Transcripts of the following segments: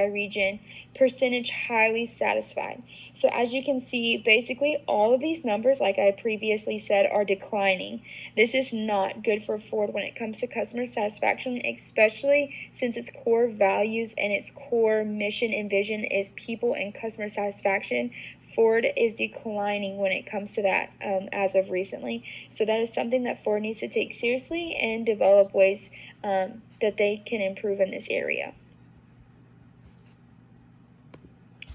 region, percentage highly satisfied. So as you can see, basically all of these numbers, like I previously said, are declining. This is not good for Ford when it comes to customer satisfaction, especially since its core values and its core mission and vision is people and customer satisfaction. Ford is declining when it comes to that as of recently. So that is something that Ford needs to take seriously and develop ways that they can improve in this area.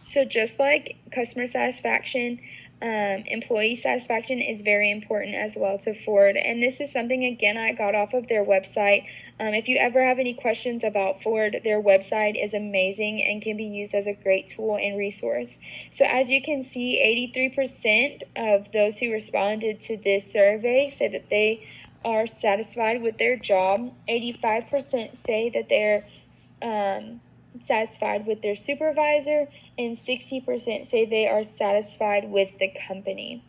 So just like customer satisfaction, employee satisfaction is very important as well to Ford. And this is something, again, I got off of their website. If you ever have any questions about Ford, their website is amazing and can be used as a great tool and resource. So as you can see, 83% of those who responded to this survey said that they are satisfied with their job. 85% say that they're satisfied with their supervisor, and 60% say they are satisfied with the company.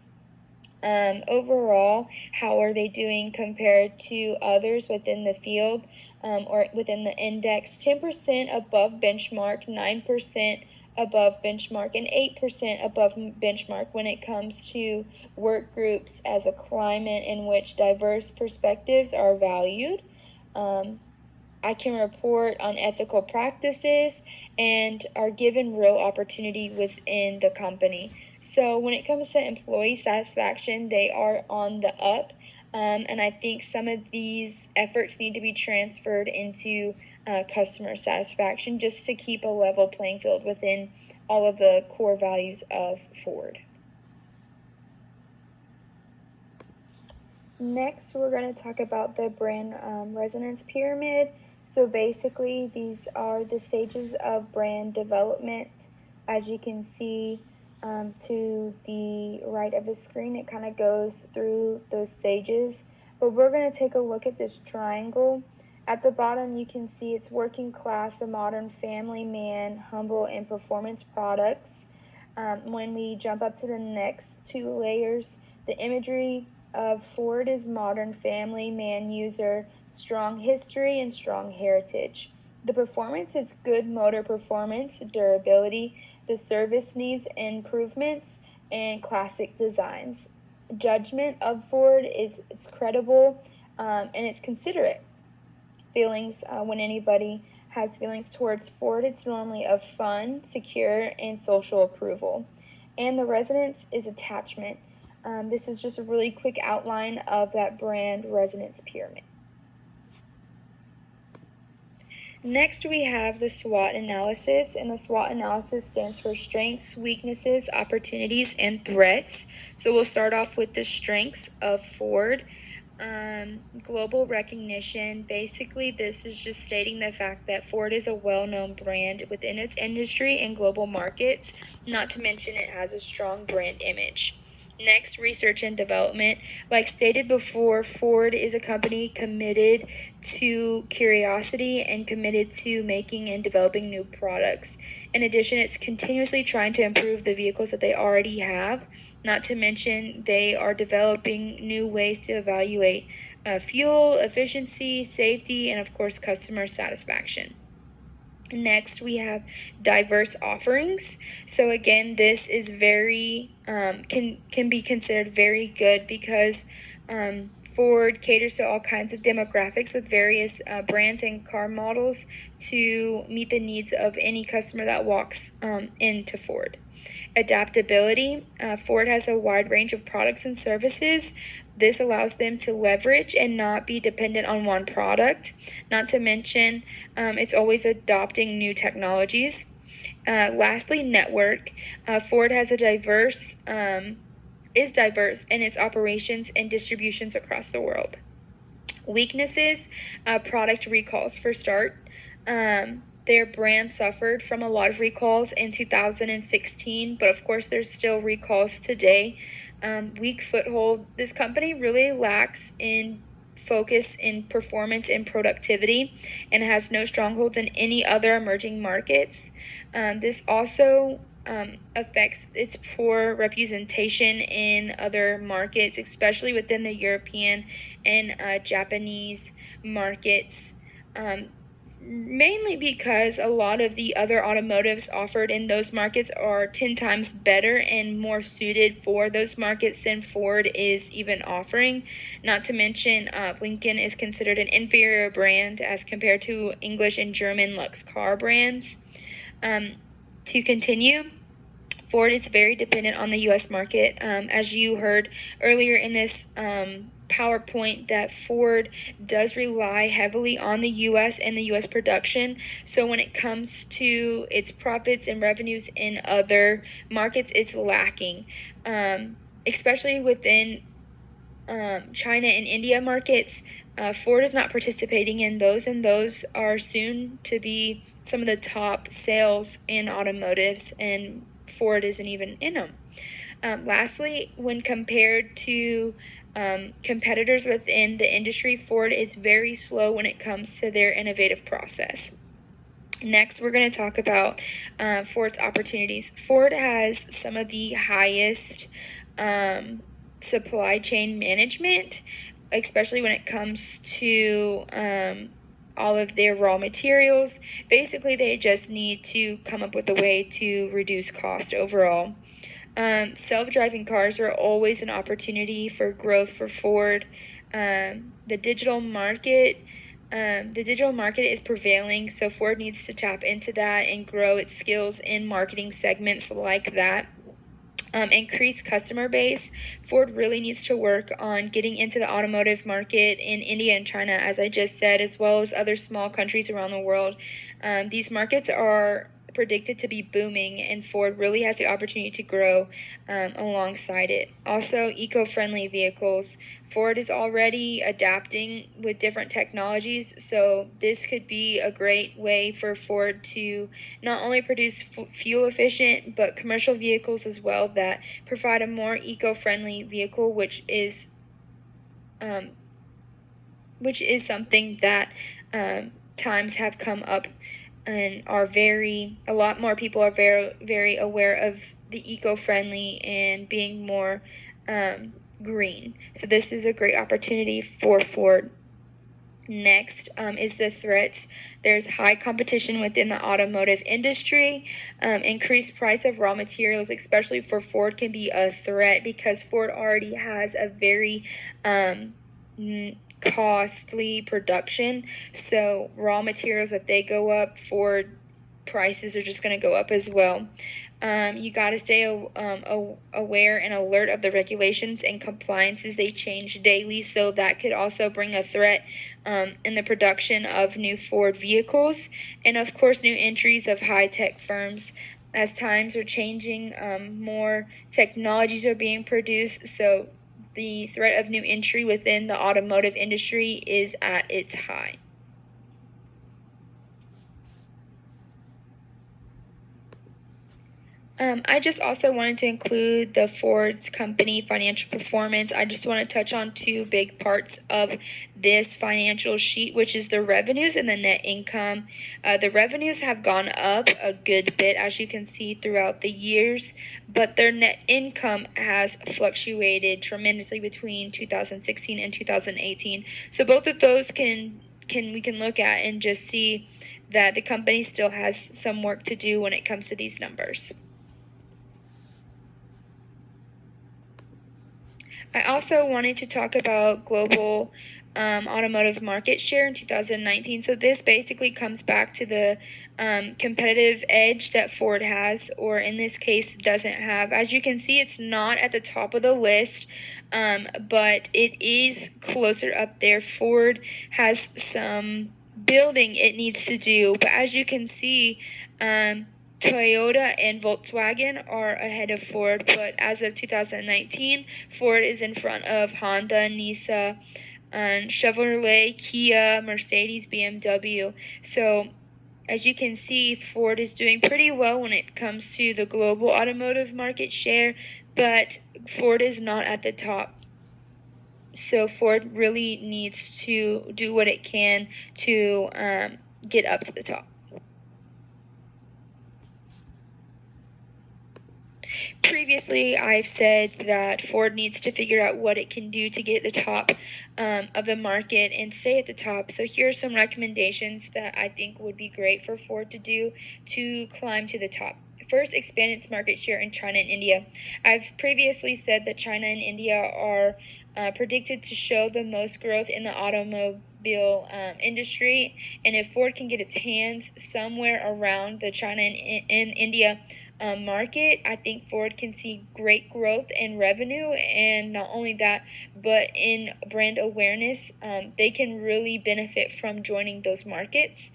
Overall, how are they doing compared to others within the field or within the index? 10% above benchmark, 9% above benchmark, and 8% above benchmark when it comes to work groups as a climate in which diverse perspectives are valued. I can report on ethical practices and are given real opportunity within the company. So when it comes to employee satisfaction, they are on the up. And I think some of these efforts need to be transferred into customer satisfaction just to keep a level playing field within all of the core values of Ford. Next, we're going to talk about the brand resonance pyramid. So basically, these are the stages of brand development. As you can see to the right of the screen, it kind of goes through those stages. But we're going to take a look at this triangle. At the bottom, you can see it's working class, a modern family man, humble, and performance products. When we jump up to the next two layers, the imagery of Ford is modern family man user, strong history, and strong heritage. The performance is good motor performance, durability. The service needs improvements, and classic designs. Judgment of Ford is it's credible and it's considerate. Feelings, when anybody has feelings towards Ford, it's normally of fun, secure, and social approval. And the resonance is attachment. This is just a really quick outline of that brand resonance pyramid. Next, we have the SWOT analysis, and the SWOT analysis stands for strengths, weaknesses, opportunities, and threats. So we'll start off with the strengths of Ford. Global recognition. Basically, this is just stating the fact that Ford is a well-known brand within its industry and global markets, not to mention it has a strong brand image. Next, research and development. Like stated before, Ford is a company committed to curiosity and committed to making and developing new products. In addition, it's continuously trying to improve the vehicles that they already have. Not to mention, they are developing new ways to evaluate fuel efficiency, safety, and of course, customer satisfaction. Next, we have diverse offerings. So again, this is very can be considered very good because Ford caters to all kinds of demographics with various brands and car models to meet the needs of any customer that walks into Ford. Adaptability. Ford has a wide range of products and services. This allows them to leverage and not be dependent on one product. Not to mention, it's always adopting new technologies. Lastly, network. Ford has a diverse in its operations and distributions across the world. Weaknesses, product recalls for start. Their brand suffered from a lot of recalls in 2016, but of course there's still recalls today. Weak foothold. This company really lacks in focus in performance and productivity and has no strongholds in any other emerging markets. This also affects its poor representation in other markets, especially within the European and Japanese markets. mainly because a lot of the other automotives offered in those markets are 10 times better and more suited for those markets than Ford is even offering. Not to mention, Lincoln is considered an inferior brand as compared to English and German Lux car brands. To continue, Ford is very dependent on the U.S. market. As you heard earlier in this PowerPoint, that Ford does rely heavily on the U.S. and the U.S. production. So when it comes to its profits and revenues in other markets, it's lacking, especially within China and India markets. Ford is not participating in those, and those are soon to be some of the top sales in automotives, and Ford isn't even in them. Lastly, when compared to competitors within the industry, Ford is very slow when it comes to their innovative process. Next, we're going to talk about Ford's opportunities. Ford has some of the highest supply chain management, especially when it comes to all of their raw materials. Basically, they just need to come up with a way to reduce cost overall. Self-driving cars are always an opportunity for growth for Ford. The digital market is prevailing, so Ford needs to tap into that and grow its skills in marketing segments like that. Increased customer base. Ford really needs to work on getting into the automotive market in India and China, as I just said, as well as other small countries around the world. These markets are predicted to be booming, and Ford really has the opportunity to grow alongside it. Also, eco-friendly vehicles. Ford is already adapting with different technologies, so this could be a great way for Ford to not only produce fuel efficient but commercial vehicles as well that provide a more eco-friendly vehicle, which is something that times have come up and a lot more people are very, very aware of the eco-friendly and being more green. So this is a great opportunity for Ford. Next is the threats. There's high competition within the automotive industry. Increased price of raw materials, especially for Ford, can be a threat because Ford already has a very costly production. So raw materials, if they go up, Ford prices are just going to go up as well. You got to stay aware and alert of the regulations and compliances. They change daily, so that could also bring a threat in the production of new Ford vehicles. And of course, new entries of high-tech firms. As times are changing, more technologies are being produced, so the threat of new entry within the automotive industry is at its high. I just also wanted to include the Ford's company financial performance. I just want to touch on two big parts of this financial sheet, which is the revenues and the net income. The revenues have gone up a good bit, as you can see, throughout the years, but their net income has fluctuated tremendously between 2016 and 2018. So both of those we can look at and just see that the company still has some work to do when it comes to these numbers. I also wanted to talk about global automotive market share in 2019. So this basically comes back to the competitive edge that Ford has, or in this case doesn't have. As you can see, it's not at the top of the list, but it is closer up there. Ford has some building it needs to do, but as you can see, Toyota and Volkswagen are ahead of Ford, but as of 2019, Ford is in front of Honda, Nissan, and Chevrolet, Kia, Mercedes, BMW. So as you can see, Ford is doing pretty well when it comes to the global automotive market share, but Ford is not at the top. So Ford really needs to do what it can to get up to the top. Previously, I've said that Ford needs to figure out what it can do to get at the top of the market and stay at the top. So here are some recommendations that I think would be great for Ford to do to climb to the top. First, expand its market share in China and India. I've previously said that China and India are predicted to show the most growth in the automobile industry, and if Ford can get its hands somewhere around the China and India market, I think Ford can see great growth in revenue, and not only that, but in brand awareness. They can really benefit from joining those markets.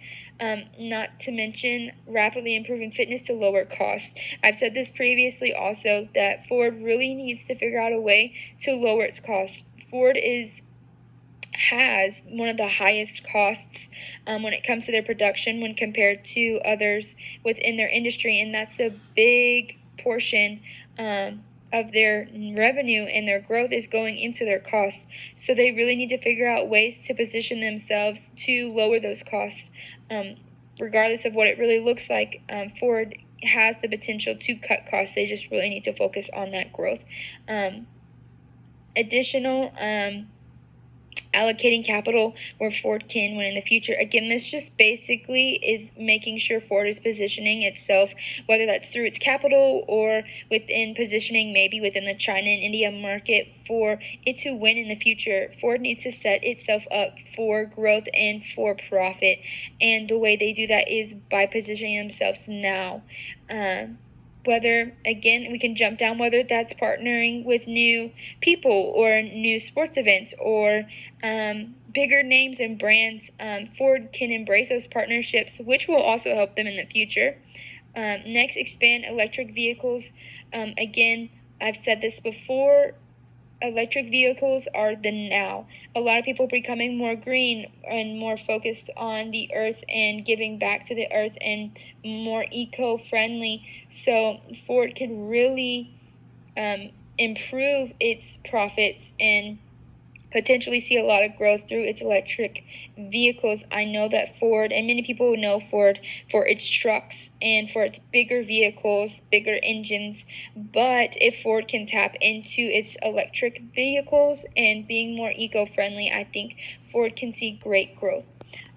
Not to mention rapidly improving fitness to lower costs. I've said this previously also, that Ford really needs to figure out a way to lower its costs. Ford has one of the highest costs when it comes to their production when compared to others within their industry, and that's a big portion of their revenue, and their growth is going into their costs. So they really need to figure out ways to position themselves to lower those costs. Regardless of what it really looks like, Ford has the potential to cut costs. They just really need to focus on that growth. Additional allocating capital where Ford can win in the future. Again, this just basically is making sure Ford is positioning itself, whether that's through its capital or within positioning maybe within the China and India market, for it to win in the future. Ford needs to set itself up for growth and for profit, and the way they do that is by positioning themselves now. Whether, again, we can jump down, whether that's partnering with new people or new sports events or bigger names and brands. Ford can embrace those partnerships, which will also help them in the future. Next, expand electric vehicles. Again, I've said this before, electric vehicles are the now. A lot of people are becoming more green and more focused on the earth and giving back to the earth and more eco-friendly. So Ford could really improve its profits and potentially see a lot of growth through its electric vehicles. I know that Ford, and many people know Ford for its trucks and for its bigger vehicles, bigger engines, but if Ford can tap into its electric vehicles and being more eco-friendly, I think Ford can see great growth.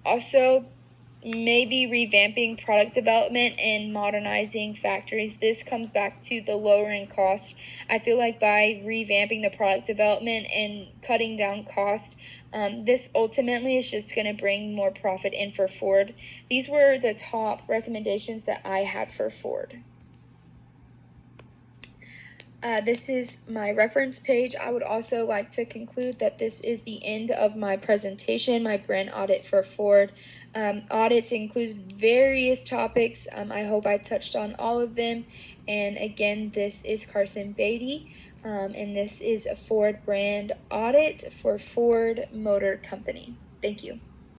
Also, maybe revamping product development and modernizing factories. This comes back to the lowering cost. I feel like by revamping the product development and cutting down cost, this ultimately is just going to bring more profit in for Ford. These were the top recommendations that I had for Ford. This is my reference page. I would also like to conclude that this is the end of my presentation, my brand audit for Ford. Audits includes various topics. I hope I touched on all of them. And again, this is Carson Beatty, and this is a Ford brand audit for Ford Motor Company. Thank you.